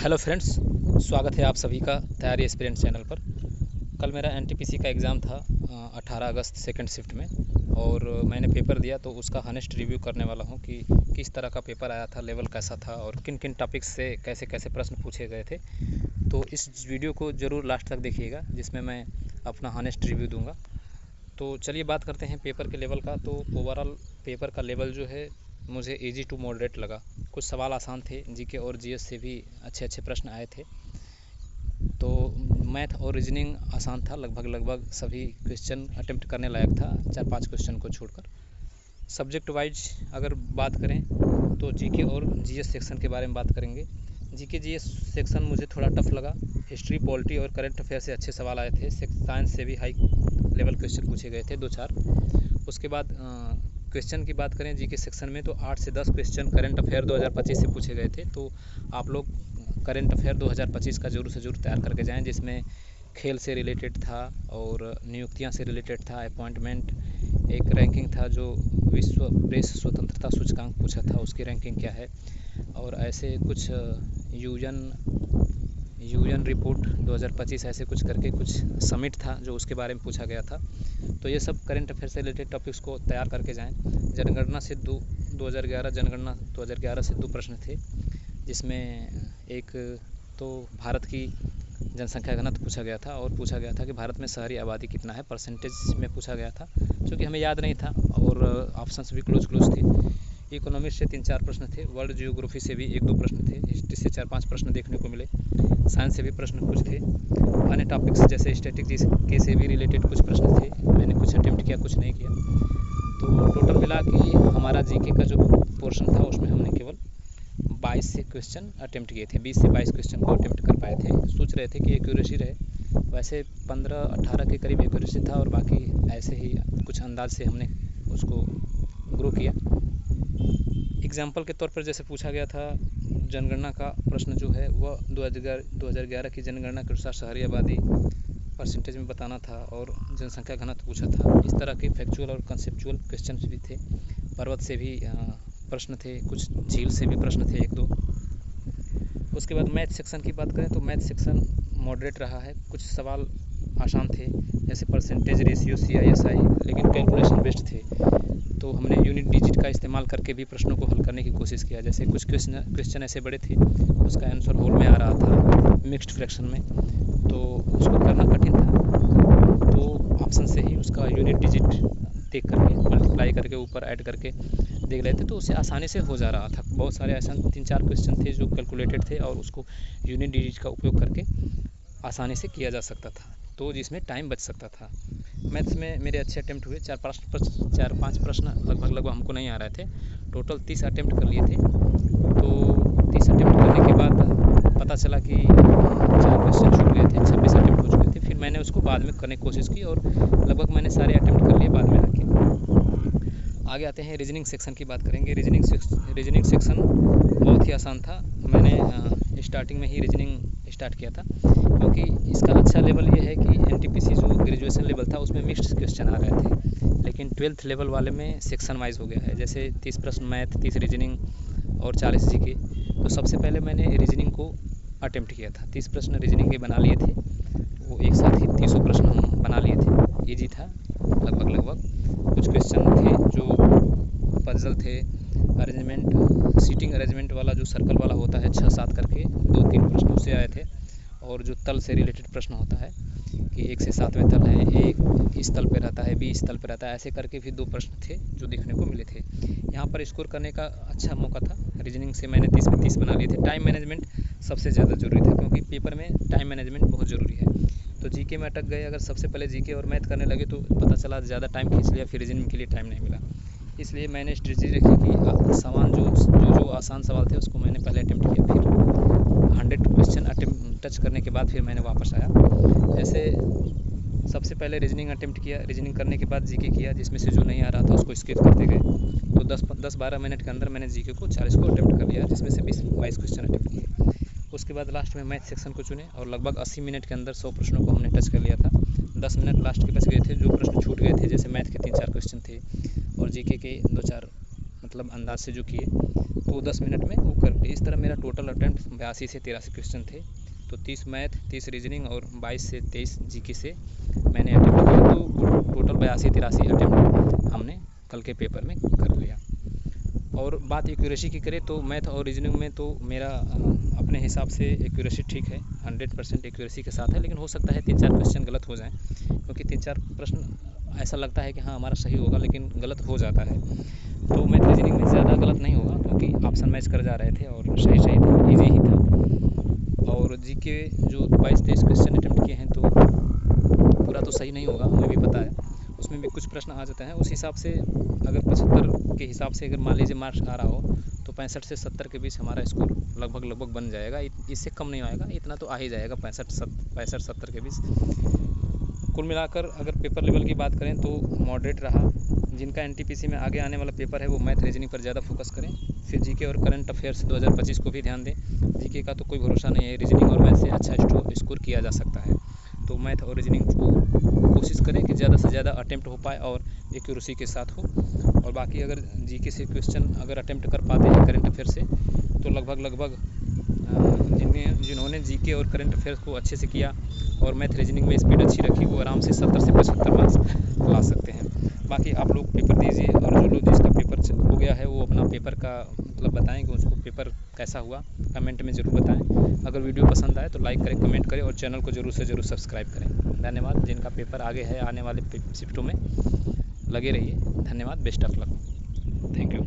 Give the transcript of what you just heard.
Hello friends, स्वागत है आप सभी का तैयारी एस्पिरेंट चैनल पर। कल मेरा एनटीपीसी का एग्ज़ाम था 18 अगस्त सेकंड शिफ्ट में, और मैंने पेपर दिया तो उसका हॉनेस्ट रिव्यू करने वाला हूं कि किस तरह का पेपर आया था, लेवल कैसा था और किन किन टॉपिक्स से कैसे कैसे प्रश्न पूछे गए थे। तो इस वीडियो को ज़रूर लास्ट तक देखिएगा, जिसमें मैं अपना हॉनेस्ट रिव्यू दूँगा। तो चलिए बात करते हैं पेपर के लेवल का। तो ओवरऑल पेपर का लेवल जो है मुझे इजी टू मॉडरेट लगा। कुछ सवाल आसान थे, जीके और जीएस से भी अच्छे अच्छे प्रश्न आए थे। तो मैथ और रीजनिंग आसान था, लगभग सभी क्वेश्चन अटेम्प्ट करने लायक था, 4-5 क्वेश्चन को छोड़कर। सब्जेक्ट वाइज अगर बात करें तो जीके और जीएस सेक्शन के बारे में बात करेंगे। जीके जीएस सेक्शन मुझे थोड़ा टफ लगा। हिस्ट्री, पॉलिटी और करंट अफेयर से अच्छे सवाल आए थे। साइंस से भी हाई लेवल क्वेश्चन पूछे गए थे 2-4। उसके बाद क्वेश्चन की बात करें जीके सेक्शन में तो 8 से 10 क्वेश्चन करंट अफेयर 2025 से पूछे गए थे। तो आप लोग करंट अफेयर 2025 का ज़रूर से ज़रूर तैयार करके जाएं, जिसमें खेल से रिलेटेड था और नियुक्तियां से रिलेटेड था, अपॉइंटमेंट, एक रैंकिंग था जो विश्व प्रेस स्वतंत्रता सूचकांक पूछा था, उसकी रैंकिंग क्या है, और ऐसे कुछ यूएन रिपोर्ट 2025 ऐसे कुछ करके कुछ समिट था जो उसके बारे में पूछा गया था। तो ये सब करंट अफेयर से रिलेटेड टॉपिक्स को तैयार करके जाएं। जनगणना से 2011 से 2 प्रश्न थे, जिसमें एक तो भारत की जनसंख्या घनत्व पूछा गया था, और पूछा गया था कि भारत में शहरी आबादी कितना है, परसेंटेज में पूछा गया था, जो कि हमें याद नहीं था, और ऑप्शंस भी क्लोज थे। इकोनॉमिक्स से 3-4 प्रश्न थे, वर्ल्ड जियोग्राफी से भी 1-2 प्रश्न थे, हिस्ट्री से 4-5 प्रश्न देखने को मिले, साइंस से भी प्रश्न कुछ थे, अन्य टॉपिक्स जैसे स्टैटिक के से भी रिलेटेड कुछ प्रश्न थे। मैंने कुछ अटेम्प्ट किया, कुछ नहीं किया। तो टोटल मिला कि हमारा जीके का जो पोर्शन था उसमें हमने केवल 22 से क्वेश्चन अटेम्प्ट किए थे, 20 से 22 क्वेश्चन को अटेम्प्ट कर पाए थे। सोच रहे थे कि एक्यूरेसी रहे, वैसे 15-18 के करीब एक्यूरेसी था, और बाकी ऐसे ही कुछ अंदाज से हमने उसको ग्रो किया। एग्जाम्पल के तौर पर जैसे पूछा गया था, जनगणना का प्रश्न जो है वह 2011 की जनगणना के अनुसार शहरी आबादी परसेंटेज में बताना था, और जनसंख्या घनत्व पूछा था। इस तरह के फैक्चुअल और कंसेप्चुअल क्वेश्चन भी थे। पर्वत से भी प्रश्न थे, कुछ झील से भी प्रश्न थे 1-2। उसके बाद मैथ सेक्शन की बात करें तो मैथ सेक्शन मॉडरेट रहा है। कुछ सवाल आसान थे, जैसे परसेंटेज, रेशियो, CISI, लेकिन कैलकुलेशन बेस्ड थे। तो हमने यूनिट डिजिट का इस्तेमाल करके भी प्रश्नों को हल करने की कोशिश किया। जैसे कुछ क्वेश्चन ऐसे बड़े थे, उसका आंसर होल में आ रहा था, मिक्स्ड फ्रैक्शन में, तो उसको करना कठिन था। तो ऑप्शन से ही उसका यूनिट डिजिट देख करके, मल्टीप्लाई करके, ऊपर ऐड करके देख लेते, तो उससे आसानी से हो जा रहा था। बहुत सारे ऐसा 3-4 क्वेश्चन थे जो कैलकुलेटेड थे, और उसको यूनिट डिजिट का उपयोग करके आसानी से किया जा सकता था, तो जिसमें टाइम बच सकता था। मैथ्स में मेरे अच्छे अटेम्प्ट हुए, 4-5 प्रश्न लगभग हमको नहीं आ रहे थे। टोटल 30 अटेम्प्ट कर लिए थे। तो 30 अटेम्प्ट करने के बाद पता चला कि 4 क्वेश्चन छूट गए थे, 26 अटेम्प्ट हो चुके थे। फिर मैंने उसको बाद में करने की कोशिश की, और लगभग मैंने सारे अटेम्प्ट कर लिए बाद में आके। आगे आते हैं रीजनिंग सेक्शन की बात करेंगे। रीजनिंग सेक्शन बहुत ही आसान था। मैंने स्टार्टिंग में ही रीजनिंग स्टार्ट किया था, क्योंकि इसका अच्छा लेवल ये है कि एनटीपीसी जो ग्रेजुएशन लेवल था उसमें मिक्स्ड क्वेश्चन आ रहे थे, लेकिन 12th लेवल वाले में सेक्शन वाइज हो गया है। जैसे 30 प्रश्न मैथ, 30 रीजनिंग और 40 जीके। तो सबसे पहले मैंने रीजनिंग को अटेम्प्ट किया था। 30 प्रश्न रीजनिंग के बना लिए थे, वो एक साथ ही 300 प्रश्न हम बना लिए थे। ईजी था लगभग। कुछ क्वेश्चन थे जो पजल थे, अरेंजमेंट, सीटिंग अरेंजमेंट वाला जो सर्कल वाला होता है 6-7 करके, 2-3 प्रश्न उससे आए थे। और जो तल से रिलेटेड प्रश्न होता है कि 1 से 7वें तल है, एक इस तल पे रहता है, बी इस तल पे रहता है, ऐसे करके भी 2 प्रश्न थे जो देखने को मिले थे। यहाँ पर स्कोर करने का अच्छा मौका था। रीजनिंग से मैंने 30 में 30 बना लिए थे। टाइम मैनेजमेंट सबसे ज़्यादा ज़रूरी था, क्योंकि पेपर में टाइम मैनेजमेंट बहुत ज़रूरी है। तो जीके में अटक गए, अगर सबसे पहले जीके और मैथ करने लगे तो पता चला ज़्यादा टाइम खींच लिया, फिर रीजनिंग के लिए टाइम नहीं मिला। इसलिए मैंने स्ट्रेटजी रखी कि सवाल जो आसान सवाल थे उसको मैंने पहले अटेम्प्ट किया, फिर 100 क्वेश्चन अटेम्प्ट टच करने के बाद फिर मैंने वापस आया। जैसे सबसे पहले रीजनिंग अटेम्प्ट किया, रीजनिंग करने के बाद जीके किया, जिसमें से जो नहीं आ रहा था उसको स्किप करते गए। तो 10-12 मिनट के अंदर मैंने जीके को 40 को अटेम्प्ट कर लिया, जिसमें से 20-22 क्वेश्चन अटेम्प्ट किए। उसके बाद लास्ट में मैथ सेक्शन को चुने, और लगभग 80 मिनट के अंदर 100 प्रश्नों को हमने टच कर लिया था। 10 मिनट लास्ट के बच गए थे, जो प्रश्न छूट गए थे, जैसे मैथ के 3-4 क्वेश्चन थे, और जीके के 2-4 मतलब अंदाज से जो किए तो 10 मिनट में वो कर लिए। इस तरह मेरा टोटल अटैम्प्ट 82 से 83 क्वेश्चन थे। तो 30 मैथ, 30 रीजनिंग और 22 से 23 जीके से मैंने अटैम्प्ट किया। तो टोटल 82-83 अटैम्प्ट हमने कल के पेपर में कर लिया। और बात एक्यूरेसी की करें तो मैथ और रीजनिंग में तो मेरा अपने हिसाब से एक्यूरेसी ठीक है, 100% एक्यूरेसी के साथ है। लेकिन हो सकता है 3-4 क्वेश्चन गलत हो जाएं, क्योंकि 3-4 प्रश्न ऐसा लगता है कि हाँ हमारा सही होगा, लेकिन गलत हो जाता है। तो मैथ रीजनिंग में ज़्यादा गलत नहीं होगा, क्योंकि ऑप्शन मैच कर जा रहे थे और सही था, ईजी ही था। और जीके जो 22-23 क्वेश्चन अटैम्प्ट किए हैं तो पूरा तो सही नहीं होगा, हमें भी पता है। उसमें भी कुछ प्रश्न आ जाते हैं। उस हिसाब से अगर 75 के हिसाब से अगर मान लीजिए मार्क्स आ रहा हो तो 65 से 70 के बीच हमारा स्कोर लगभग बन जाएगा। इससे कम नहीं आएगा, इतना तो आ ही जाएगा 65-70 के बीच। कुल मिलाकर अगर पेपर लेवल की बात करें तो मॉडरेट रहा। जिनका एनटीपीसी में आगे आने वाला पेपर है वो मैथ रीजनिंग पर ज़्यादा फोकस करें। फिर जीके और करंट अफेयर्स 2025 को भी ध्यान दें। जीके का तो कोई भरोसा नहीं है, रीजनिंग और मैथ से अच्छा स्कोर किया जा सकता है। तो मैथ और रीजनिंग को कोशिश करें कि ज़्यादा से ज़्यादा अटैम्प्ट हो पाए और एक्यूरेसी के साथ हो। और बाकी अगर जीके से क्वेश्चन अगर अटैम्प्ट कर पाते हैं करंट अफेयर से तो लगभग जिन्होंने जीके और करंट अफेयर्स को अच्छे से किया और मैथ रीजनिंग में स्पीड अच्छी रखी वो आराम से 70 से 75 मार्क्स ला सकते हैं। बाकी आप लोग पेपर दीजिए, और जो लोग जिसका पेपर हो गया है वो अपना पेपर का मतलब बताएं कि उसको पेपर कैसा हुआ, कमेंट में ज़रूर बताएं। अगर वीडियो पसंद आए तो लाइक करें, कमेंट करें और चैनल को ज़रूर से ज़रूर सब्सक्राइब करें। धन्यवाद। जिनका पेपर आगे है आने वाले शिफ्टों में लगे रहिए। धन्यवाद। Best of luck. Thank you.